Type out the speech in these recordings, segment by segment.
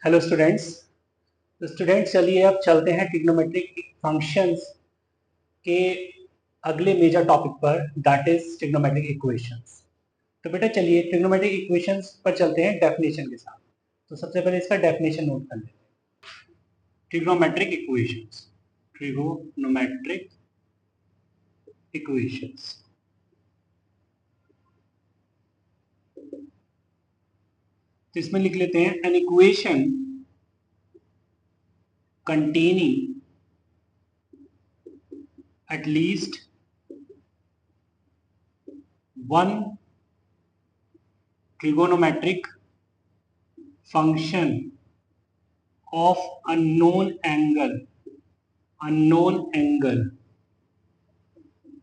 Hello students. तो students चलिए अब चलते हैं ट्रिग्नोमेट्रिक फंक्शंस के अगले मेजर टॉपिक पर, दैट इज ट्रिग्नोमेट्रिक इक्वेशंस। तो बेटा चलिए ट्रिग्नोमेट्रिक इक्वेशंस पर चलते हैं डेफिनेशन के साथ। तो सबसे पहले इसका डेफिनेशन नोट कर लेते हैं। Trigonometric equations, trigonometric equations. तो इसमें लिख लेते हैं an equation containing at least one trigonometric function of unknown angle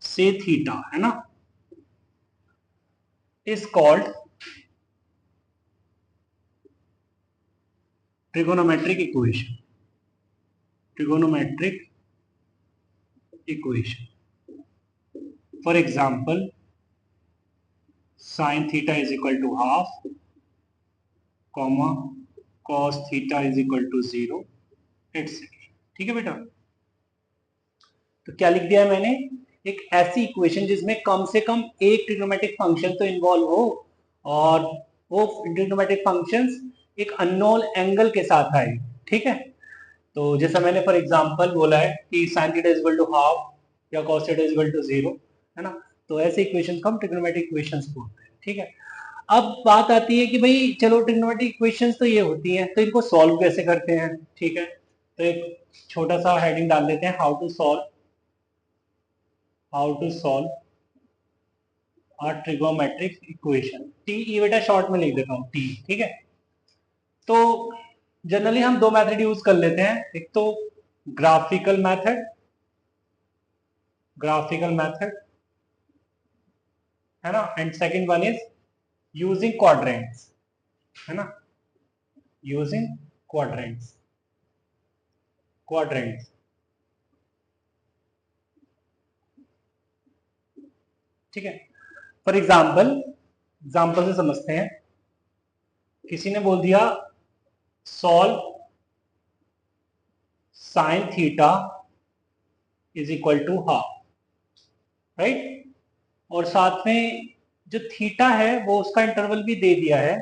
से थीटा, है ना, is called trigonometric equation. Trigonometric equation. For example, sin theta is equal to half, comma cos theta is equal to 0, etc. ठीक है बेटा। तो क्या लिख दिया है मैंने, एक ऐसी इक्वेशन जिसमें कम से कम एक ट्रिग्नोमेट्रिक फंक्शन तो इन्वॉल्व हो और वो ट्रिग्नोमेट्रिक फंक्शंस एक अननोन एंगल के साथ आए। ठीक है, तो जैसा मैंने फॉर एग्जांपल बोला है कि sin theta is equal to half या cos theta is equal to 0, है ना, तो ऐसे इक्वेशन को हम ट्रिग्नोमेट्रिक इक्वेशंस बोलते हैं। ठीक है, अब बात आती है कि भाई चलो ट्रिग्नोमेट्रिक इक्वेशंस तो ये होती हैं, तो इनको सॉल्व कैसे करते हैं। ठीक है, तो एक छोटा सा हेडिंग डाल देते हैं, how to solve a trigonometric equation। टी ये बेटा शॉर्ट में लिख देता हूँ, टी। ठीक है, तो जनरली हम दो मेथड यूज कर लेते हैं, एक तो ग्राफिकल मेथड है ना, and second one is using quadrants, है ना, यूजिंग क्वाड्रेंट्स। ठीक है, फॉर एग्जाम्पल से समझते हैं। किसी ने बोल दिया solve sine theta is equal to half, right, और साथ में जो थीटा है वो उसका इंटरवल भी दे दिया है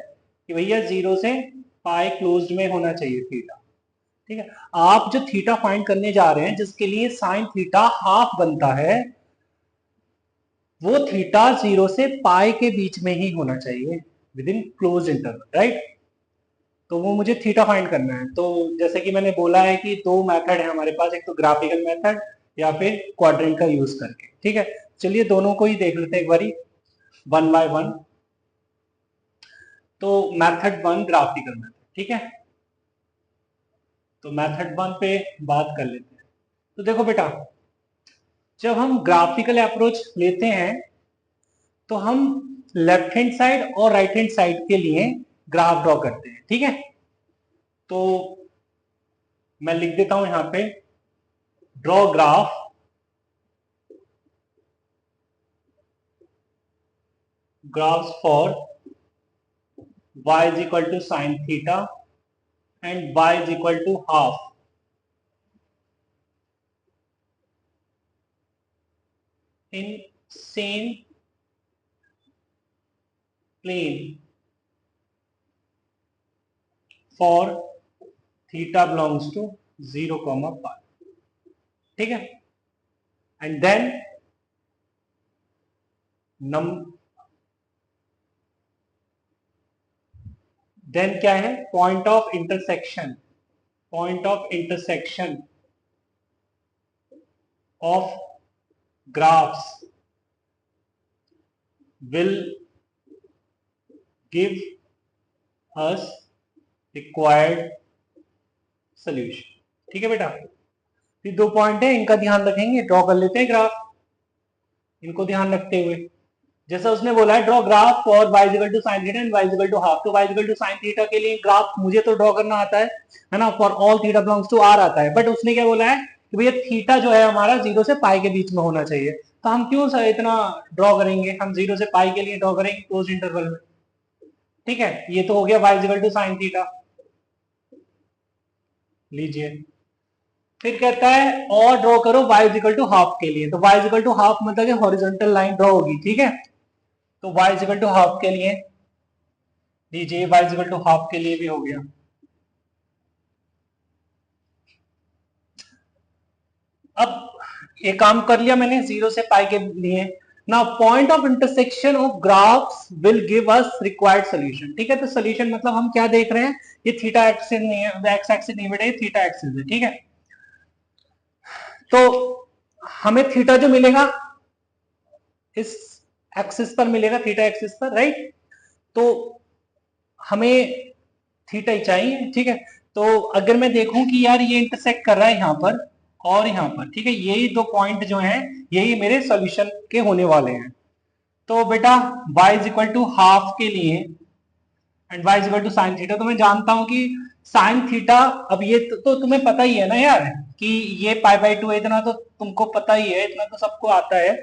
कि भैया 0 से पाई क्लोज्ड में होना चाहिए थीटा। ठीक है, आप जो थीटा फाइंड करने जा रहे हैं जिसके लिए साइन थीटा हाफ बनता है, वो थीटा 0 से पाई के बीच में ही होना चाहिए, with in close interval, right. तो वो मुझे थीटा फाइंड करना है। तो जैसे कि मैंने बोला है कि दो मेथड है हमारे पास, एक तो ग्राफिकल मेथड या फिर क्वाड्रेंट का यूज करके। ठीक है, चलिए दोनों को ही देख लेते हैं एक बारी वन बाय वन। तो मेथड वन ग्राफिकल मेथड, ठीक है, तो मेथड वन पे बात कर लेते हैं। तो देखो बेटा, जब हम ग्राफिकल अप्रोच लेते हैं तो हम लेफ्ट हैंड साइड और राइट हैंड साइड के लिए ग्राफ ड्रॉ करते हैं। ठीक है, तो मैं लिख देता हूं यहां पे, draw graphs for y is equal to sin theta and y is equal to half in same plane for theta belongs to 0, pi। ठीक है, एंड देन क्या है, point of intersection of graphs will give us required solution। ठीक है बेटा, ये दो point है, इनका ध्यान रखेंगे, ड्रॉ कर लेते हैं ग्राफ, इनको ध्यान रखते हुए। जैसा उसने बोला है draw graph for y equal to sin theta and y equal to half, तो y equal to sin theta के लिए ग्राफ मुझे तो ड्रॉ करना आता है ना, for all theta belongs to r आता है, बट उसने क्या बोला है कि भैया थीटा जो है हमारा 0 से पाई के बीच में होना चाहिए। तो हम क्यों इतना ड्रॉ करेंगे, हम 0 से पाई के लिए ड्रॉ करेंगे क्लोज इंटरवल में। ठीक है, ये तो हो गया y equal to sin theta. लीजिए, फिर कहता है और ड्रॉ करो y is equal to half के लिए। तो y is equal to half मतलब कि हॉरिजॉन्टल लाइन ड्रॉ होगी, ठीक है। तो y is equal to half के लिए लीजिए, y is equal to half के लिए भी हो गया। अब एक काम कर लिया मैंने 0 से पाई के लिए। Now point of intersection of graphs will give us required solution, ठीक है। तो सॉल्यूशन मतलब हम क्या देख रहे हैं, ये थीटा एक्सिस नहीं है, एक्स एक्सिस नहीं बेटा, ये थीटा एक्सिस है, ठीक है। तो हमें थीटा जो मिलेगा इस एक्सिस पर मिलेगा, थीटा एक्सिस पर, राइट। तो हमें थीटा ही चाहिए, ठीक है। तो अगर मैं देखूं कि यार ये इंटरसेक्ट कर रहा है यहाँ पर और यहाँ पर, ठीक है, यही दो पॉइंट जो हैं यही मेरे सॉल्यूशन के होने वाले हैं। तो बेटा y is equal to half के लिए and y is equal to sine theta, तो मैं जानता हूं कि साइन थीटा, अब ये तो तुम्हें पता ही है ना यार कि ये पाई बाई टू है, इतना तो तुमको पता ही है, इतना तो सबको आता है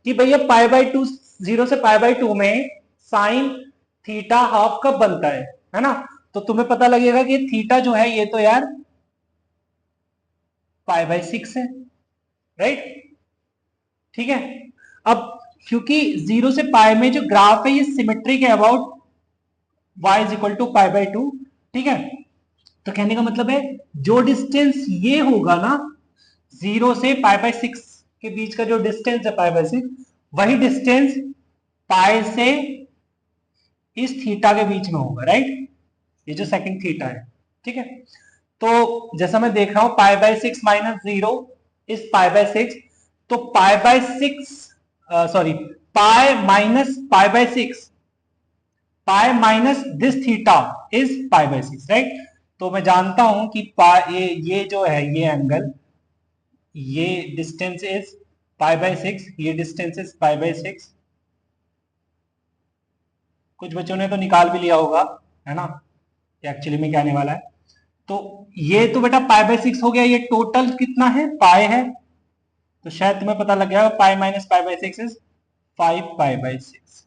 कि भैया पाई बाई टू, 0 से पाई बाई टू में साइन थीटा हाफ कब बनता है ना। तो तुम्हें पता लगेगा कि थीटा जो है ये तो यार पाई बाई 6 है, राइट, ठीक है। अब क्योंकि 0 से पाई में जो ग्राफ है ये सिमेट्रिक है about y is equal to pi by two, ठीक है। तो कहने का मतलब है जो डिस्टेंस ये होगा ना 0 से पाई बाई 6 के बीच का जो डिस्टेंस है पाई बाई 6, वही डिस्टेंस पाई से इस थीटा के बीच में होगा, राइट, ये जो सेकंड थीटा है, ठीक है। तो जैसा मैं देख रहा हूं पाई बाई 6 माइनस 0 इस पाई बाई 6, तो पाई by 6 sorry pi minus pi by 6, pi minus this theta is pi by 6, right. तो मैं जानता हूं कि ये जो है ये एंगल, ये डिस्टेंस इज पाई बाई 6, ये डिस्टेंस इज पाई बाई 6। कुछ बच्चों ने तो निकाल भी लिया होगा, है ना, एक्चुअली में क्या आने वाला है। तो ये तो बेटा पाई बाई 6 हो गया, ये टोटल कितना है, पाई है। तो शायद तुम्हें पता लग गया pi minus pi by 6 is 5 pi by 6,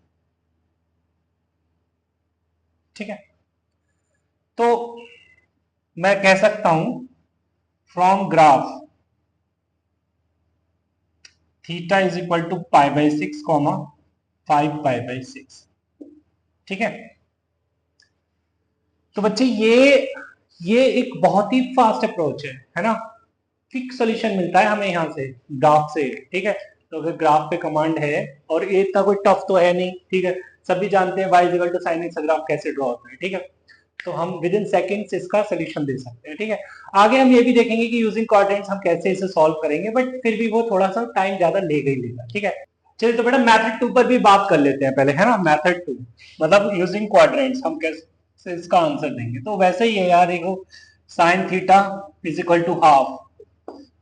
ठीक है। तो मैं कह सकता हूं from graph theta is equal to pi by 6 comma 5 pi by 6, ठीक है। तो बच्चे ये एक बहुत ही फास्ट अप्रोच है ना, क्विक सॉल्यूशन मिलता है हमें यहाँ से ग्राफ से, ठीक है। तो अगर ग्राफ पे कमांड है और ये इतना कोई टफ तो है नहीं, ठीक है, सभी जानते हैं y is equal to sine x graph कैसे ड्रॉ होता है, ठीक है। तो हम विद इन सेकेंड्स इसका सोल्यूशन दे सकते हैं, ठीक है। आगे हम ये भी देखेंगे कि यूजिंग कोऑर्डिनेट्स हम कैसे इसे सॉल्व करेंगे, बट फिर भी वो थोड़ा सा टाइम ज्यादा लेगा ही लेगा, ठीक है। चलिए तो बेटा मेथड 2 पर भी बात कर लेते हैं पहले, है ना। मेथड 2 मतलब यूजिंग कोऑर्डिनेट्स हम कैसे इसका आंसर देंगे। तो वैसे ही है यार, देखो sine theta is equal to half,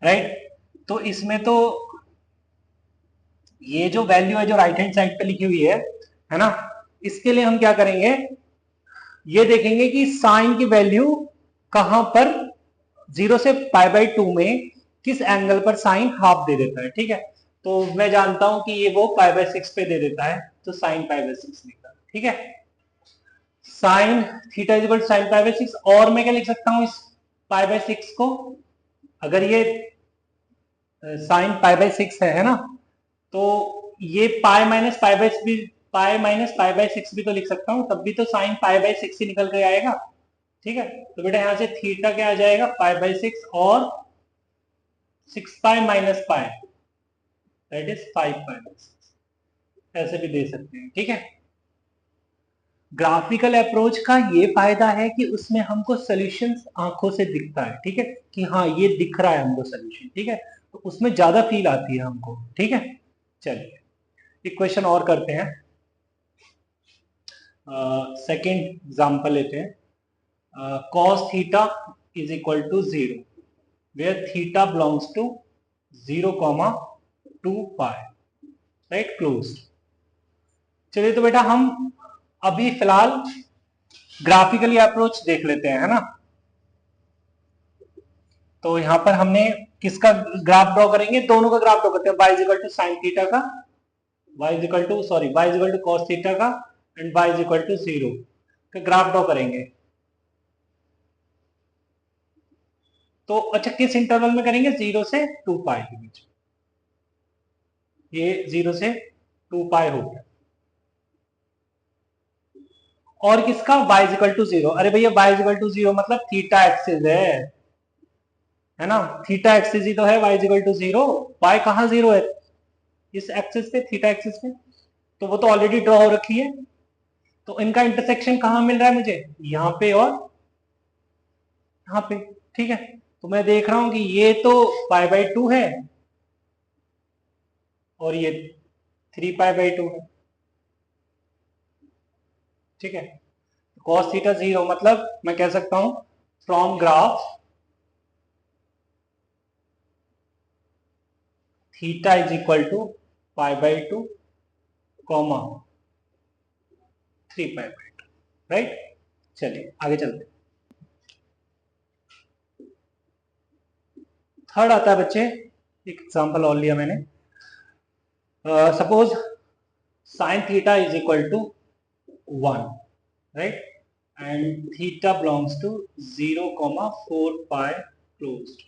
right. तो इसमें तो ये जो वैल्यू है जो राइट हैंड साइड पे लिखी हुई है ना, इसके लिए हम क्या करेंगे, ये देखेंगे कि साइन की वैल्यू कहां पर 0 से पाई बाई 2 में किस एंगल पर साइन हाफ दे देता है, ठीक है। तो मैं जानता हूं कि ये वो पाई बाई 6 पे दे देता है, तो साइन पाई बाई 6 लिखा, ठीक है। Sine theta is equal to sine pi by 6, और मैं क्या लिख सकता हूं इस पाई बाई 6 को, अगर ये साइन पाई बाई 6 है ना, तो ये पाई माइनस पाई बाई भी, पाई माइनस पाई बाई 6 भी तो लिख सकता हूं, तब भी तो साइन पाई बाई 6 ही निकल के आएगा, ठीक है। तो बेटा यहां से थीटा क्या आ जाएगा, पाई बाई 6 और 6 पाई minus pi, that is 5 pi by 6, ऐसे भी दे सकते हैं, ठीक है। ग्राफिकल अप्रोच का ये फायदा है कि उसमें हमको सॉल्यूशंस आंखों से दिखता है, ठीक है, कि हाँ ये दिख रहा है हमको सॉल्यूशन, ठीक है। तो उसमें ज्यादा फील आती है हमको, ठीक है। चलिए एक क्वेश्चन और करते हैं, सेकेंड एग्जाम्पल लेते हैं। cos theta is equal to 0 where theta belongs to 0 comma 2 pi, right, close. चलिए तो बेटा हम अभी फिलहाल ग्राफिकली अप्रोच देख लेते हैं, है ना। तो यहां पर हमने किसका ग्राफ ड्रॉ करेंगे, दोनों का ग्राफ ड्रॉ करते हैं, y is equal to sine theta का, y is equal to sorry y is equal to cos theta का and y is equal to 0 का ग्राफ ड्रॉ करेंगे। तो अच्छा किस इंटरवल में करेंगे, 0 से 2 पाई के बीच। ये 0 से 2 पाई हो गया। और किसका, y इक्वल टू 0। अरे भैया y इक्वल टू 0 मतलब थीटा एक्सिस है ना, थीटा एक्सिस ही तो है y इक्वल टू 0। y कहाँ 0 है, इस एक्सिस पे, थीटा एक्सिस पे, तो वो तो ऑलरेडी ड्रॉ हो रखी है। तो इनका इंटरसेक्शन कहाँ मिल रहा है मुझे, यहाँ पे और यहाँ पे। ठीक है, तो मैं देख रहा हूं कि ये तो π/2 है और ये 3π/2 है। ठीक है, cos थीटा 0 मतलब मैं कह सकता हूं from graph theta is equal to π/2 comma 3π/2, right. चलिए आगे चलते। थर्ड आता है बच्चे, एक एग्जांपल और लिया मैंने। Suppose sin theta is equal to 1, right, and theta belongs to 0,4 pi closed.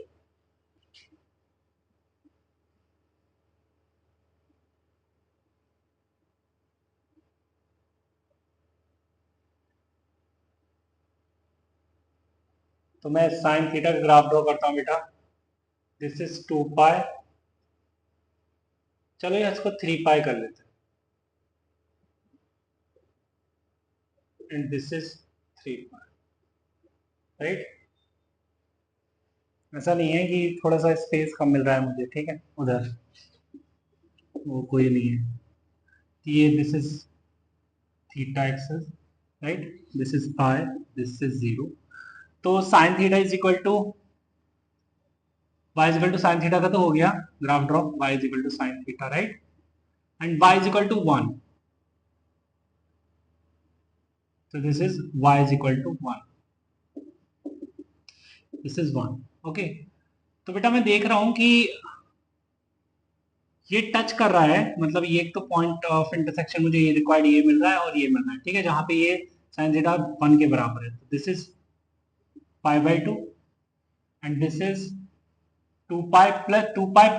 तो मैं साइन थीटा का ग्राफ ड्रॉ करता हूं बेटा। दिस इज 2 पाई, चलो ये इसको 3 पाई कर लेते हैं, and this is 3 pi, right. ऐसा नहीं है कि थोड़ा सा स्पेस कम मिल रहा है मुझे, ठीक है, उधर वो कोई नहीं है। ये this is theta axis, right, this is pi, this is 0। तो sine theta is equal to y is equal to sine theta का तो हो गया graph draw, y is equal to sine theta, right, and y is equal to 1। So this is y is equal to 1. This is 1. Okay. तो बेटा मैं देख रहा हूं कि ये टच कर रहा है, मतलब ये एक तो पॉइंट ऑफ इंटरसेक्शन मुझे ये रिक्वायर्ड ये मिल रहा है और ये मिल रहा है, ठीक है, जहां पे ये साइन थीटा 1 के बराबर है। This is π/2 and this is 2 pi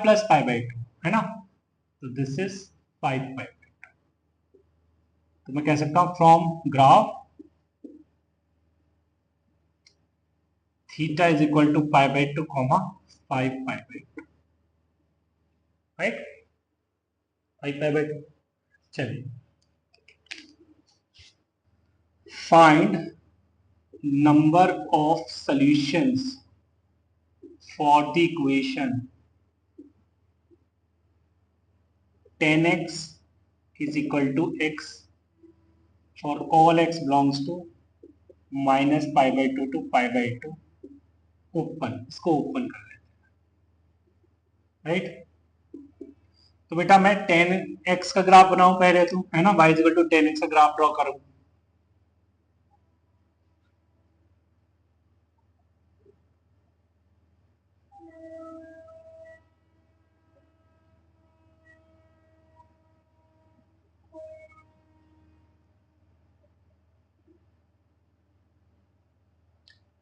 plus π/2, है ना, तो दिस इज 5 पाई। तो मैं कह सकता हूं from graph theta is equal to π/2 comma 5 π/2, right, 5 π/2। चलिए, find number of solutions for the equation 10x is equal to x for all x belongs to minus π/2 to π/2 open. इसको ओपन कर लेते हैं, राइट। तो बेटा मैं 10x का graph बनाऊं पहले, तो है ना, y इक्वल टू 10x का ग्राफ ड्रॉ करूं।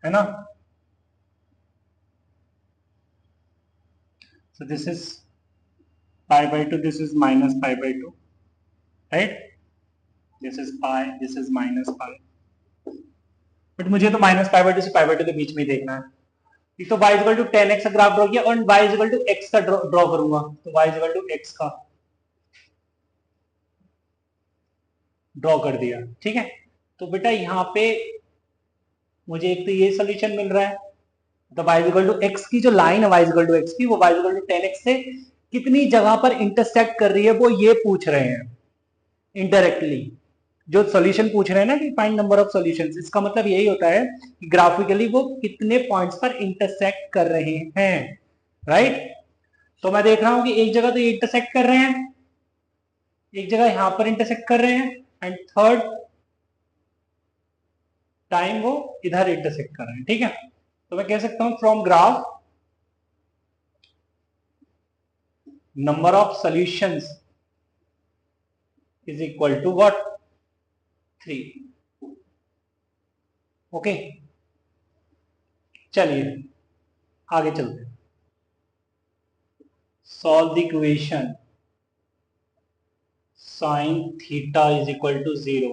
है ना, so this is π/2, this is minus π/2, right, this is pi, this is minus pi, but मुझे तो माइनस π/2 से π/2 के बीच में ही देखना है। तो y इक्वल टू 10x का ग्राफ ड्रॉ किया और y इक्वल टू x का ड्रॉ करूंगा, तो y इक्वल टू x का ड्रॉ कर दिया, ठीक है। तो बेटा यहाँ पे मुझे एक तो ये सोल्यूशन मिल रहा है, तो y इक्वल टू x की जो लाइन है y इक्वल टू x की, वो y इक्वल टू 10x से कितनी जगह पर इंटरसेक्ट कर रही है, वो ये पूछ रहे हैं इनडायरेक्टली। जो सॉल्यूशन पूछ रहे हैं ना कि फाइंड नंबर ऑफ सॉल्यूशंस, इसका मतलब यही होता है कि ग्राफिकली वो कितने पॉइंट्स पर इंटरसेक्ट कर रहे हैं, राइट। तो मैं देख रहा हूं कि एक जगह तो ये इंटरसेक्ट कर रहे हैं, एक जगह यहां पर इंटरसेक्ट कर रहे हैं, एंड थर्ड टाइम वो इधर इंटरसेक्ट कर रहे हैं, ठीक है। तो मैं कह सकता हूं from graph number of solutions is equal to what, 3। Okay, चलिए आगे चलते हैं। Solve the equation sin theta is equal to 0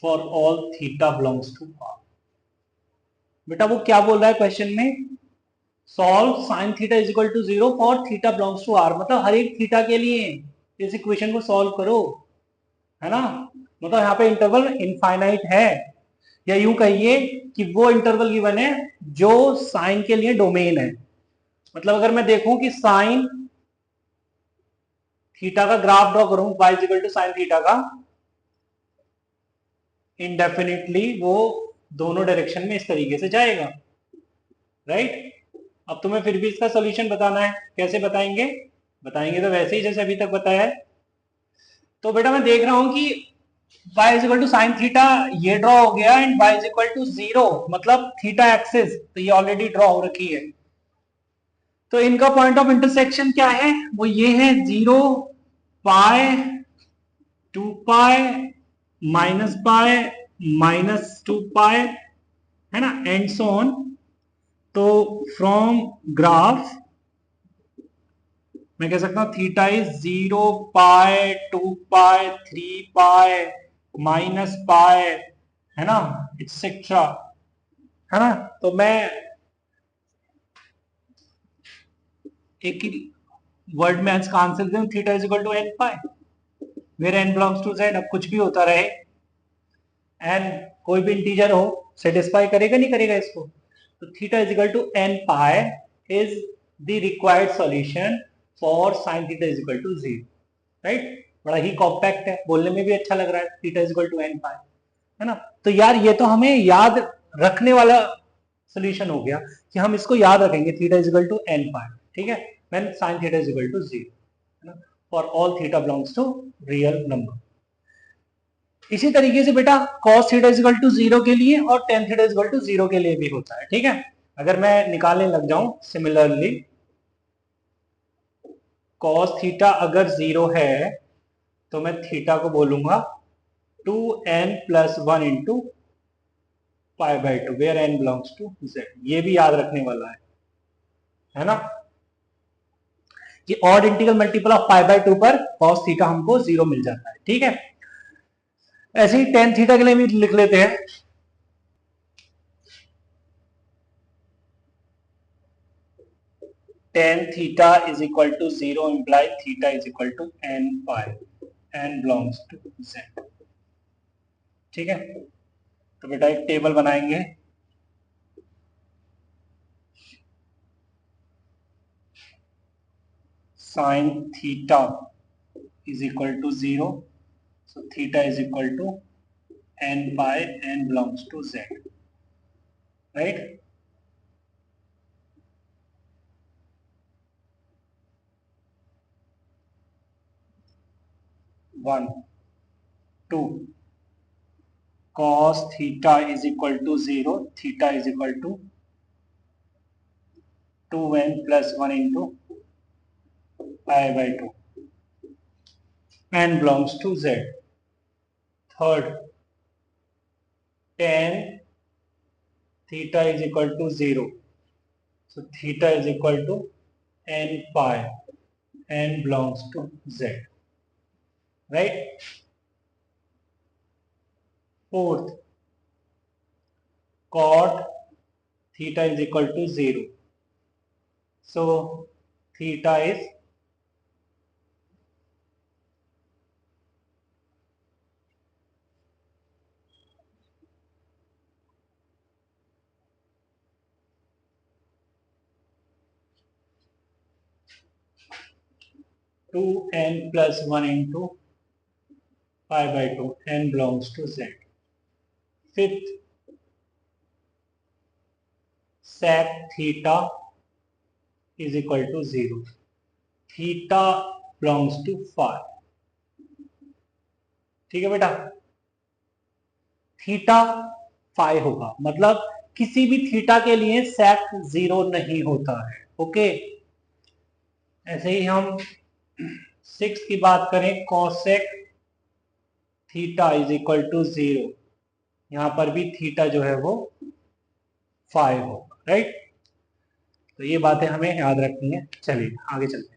for all theta belongs to r। बेटा वो क्या बोल रहा है क्वेश्चन में, solve sin theta is equal to 0 for theta belongs to r, मतलब हर एक थीटा के लिए इस इक्वेशन को सॉल्व करो, है ना। मतलब यहाँ पे इंटरवल इनफाइनाइट है, या यूं कहिए कि वो इंटरवल गिवन है जो साइन के लिए डोमेन है। मतलब अगर मैं देखूं कि साइन थीटा का ग्राफ ड्रॉ करूं y equal to sine theta का, इनडेफिनेटली वो दोनों डायरेक्शन में इस तरीके से जाएगा, राइट। अब तुम्हें फिर भी इसका सॉल्यूशन बताना है, कैसे बताएंगे, बताएंगे तो वैसे ही जैसे अभी तक बताया है। तो बेटा मैं देख रहा हूं कि y is equal to sine theta ये ड्रॉ हो गया, and y is equal to 0 मतलब थीटा एक्सिस, तो ये ऑलरेडी ड्रॉ हो रखी है। तो इनका पॉइंट ऑफ इंटरसेक्शन क्या है, वो ये है 0 पाई 2 पाई माइनस पाई माइनस 2 पाई, है ना, एंड सो ऑन। तो फ्रॉम ग्राफ मैं कह सकता हूं theta is 0 pi 2 pi 3 pi minus पाई, है ना, एक्सेट्रा, है ना। तो मैं एक ही वर्ड में इसका आंसर दूं, theta is equal to n pi, where n belongs to z. अब कुछ भी होता रहे, एन कोई भी इंटीजर हो, सेटिस्फाई करेगा नहीं करेगा इसको। तो theta is equal to n pi is the required solution for sine theta is equal to 0, right. बड़ा ही कॉम्पैक्ट है, बोलने में भी अच्छा लग रहा है, theta is equal to n pi, है ना। तो यार ये तो हमें याद रखने वाला सोल्यूशन हो गया कि हम इसको याद रखेंगे, theta is equal to n pi, ठीक है, when sin theta is equal to 0, है ना, for all theta belongs to real number. इसी तरीके से बेटा cos theta is equal to 0 के लिए और tan theta is equal to 0 के लिए भी होता है, ठीक है। अगर मैं निकालने लग जाऊं सिमिलरली, cos थीटा अगर 0 है तो मैं थीटा को बोलूंगा 2n plus 1 into pi by 2, where n belongs to z। ये भी याद रखने वाला है ना। कि odd integral multiple of pi by 2 पर cos थीटा हमको 0 मिल जाता है, ठीक है। ऐसे ही tan थीटा के लिए भी लिख लेते हैं, tan theta is equal to 0 imply theta is equal to n pi, n belongs to z, ठीक है। तो बेटा एक टेबल बनाएंगे, sin theta is equal to 0, so theta is equal to n pi, n belongs to z, right। 1 2 cos theta is equal to 0, theta is equal to 2n plus 1 into pi by 2, n belongs to z। Third, tan theta is equal to 0, so theta is equal to n pi, n belongs to z, right। Fourth, cot theta is equal to 0, so theta is 2n plus 1 into pi by 2, n belongs to z। Fifth, sec theta is equal to 0, theta belongs to phi, ठीक है बेटा। Theta phi होगा, मतलब किसी भी theta के लिए sec 0 नहीं होता है, ओके। ऐसे ही हम 6 की बात करें, cosec theta is equal to 0, यहां पर भी थीटा जो है वो 5 होगा, राइट। तो ये बातें हमें याद रखनी है। चलिए आगे चलते हैं।